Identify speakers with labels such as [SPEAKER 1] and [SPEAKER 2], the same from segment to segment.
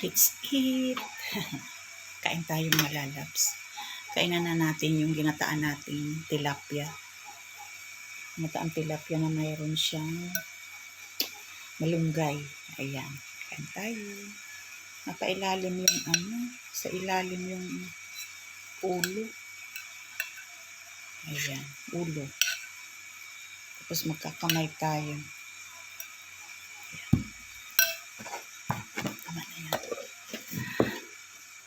[SPEAKER 1] Let's eat! Kain tayo mga lalabs. Kainan na natin yung ginataan nating tilapia. Ginataang tilapia na mayroon siyang malunggay. Ayan. Kain tayo. Napailalim yung sa ilalim yung ulo. Ayan. Ulo. Tapos magkakamay tayo.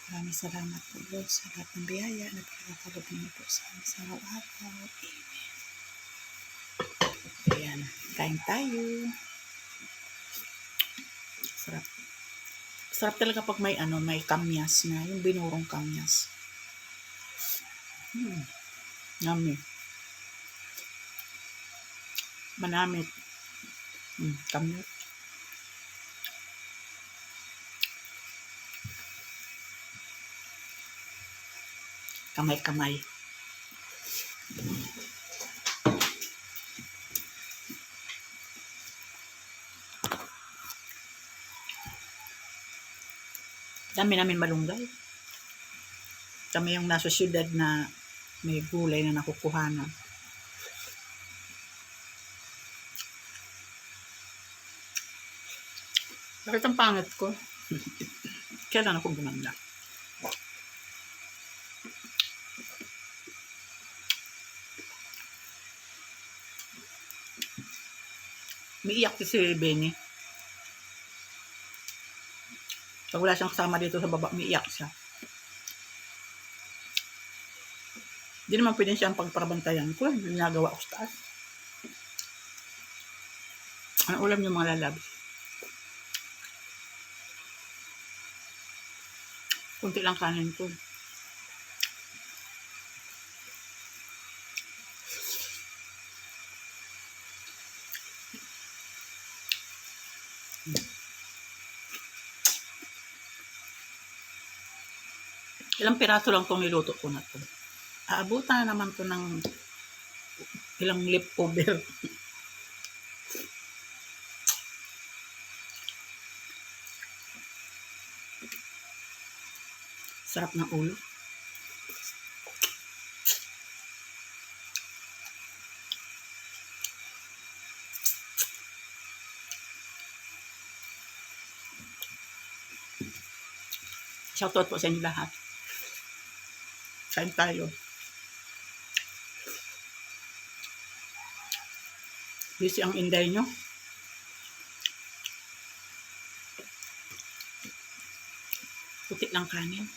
[SPEAKER 1] Maraming salamat po Lord sa lahat ng biyaya na pinagkaloob niyo po sa amin sa araw-araw. Amen. Ayan. Kain tayo. Sarap. Sarap talaga pag may may kamyas na. Yung binurong kamyas. Yummy. Manamit. Kamyas. Kamay-kamay. Dami namin malunggay. Kami yung nasa syudad na may gulay na nakukuhanan. Bakit ang pangit ko? Kailan ako gumanda? Umiiyak si Benny. Pag wala siyang kasama dito sa baba, umiiyak siya. Hindi naman pwede siyang pagparabantayan ko. Ginagawa ko sa taas. Ang ulam niyo mga lalabs? Kunti lang kanin ko. Ilang piraso lang itong niluto ko na to. Aabutan na naman to ng ilang leftover. Sarap ng ulo. Shoutout po sa inyo lahat. Kain tayo. Busy ang inday nyo. Puti lang kanin.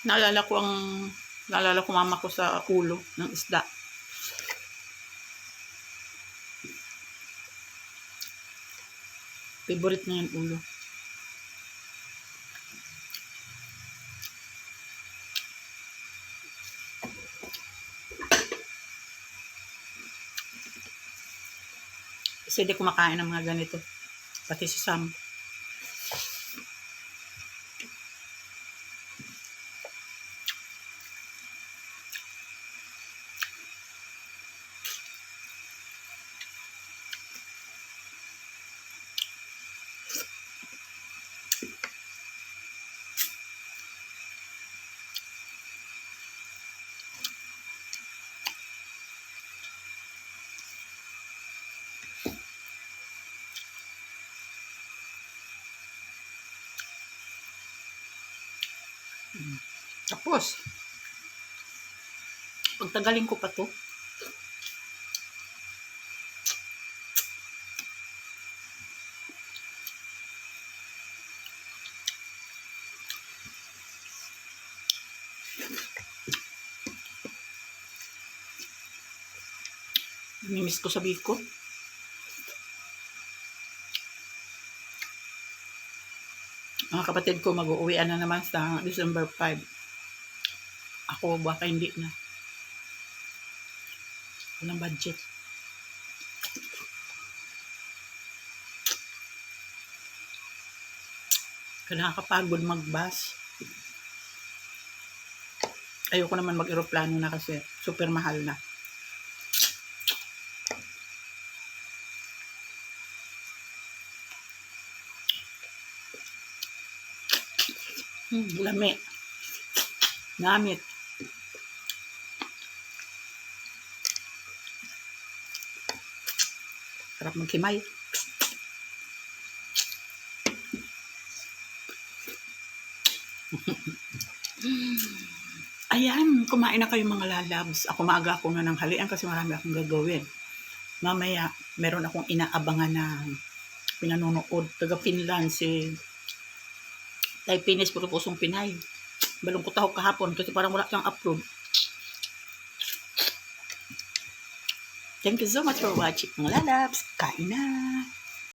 [SPEAKER 1] Naalala ko mama ko sa ulo ng isda. Favorite niya yung ulo. Kasi hindi kumakain ng mga ganito. Pati si Sam. Tapos, pagtagalin ko pa to. Namimiss ko sa Bicol. Mga kapatid ko mag-uuwian na naman sa December 5. Ako baka hindi na. Walang budget. Nakakapagod mag-bus. Ayoko naman mag-aeroplano na kasi super mahal na. Lami. Namit. Sarap magkimay. Ayan, kumain na kayo mga lalabs. Ako maaga ako na ng halian kasi marami akong gagawin. Mamaya, meron akong inaabangan na pinanonood. Taga Finland, si Taipinis, puro pusong Pinay. Balungkot ako kahapon kasi parang wala siyang upload. Thank you so much for watching mga lalabs. Kain na!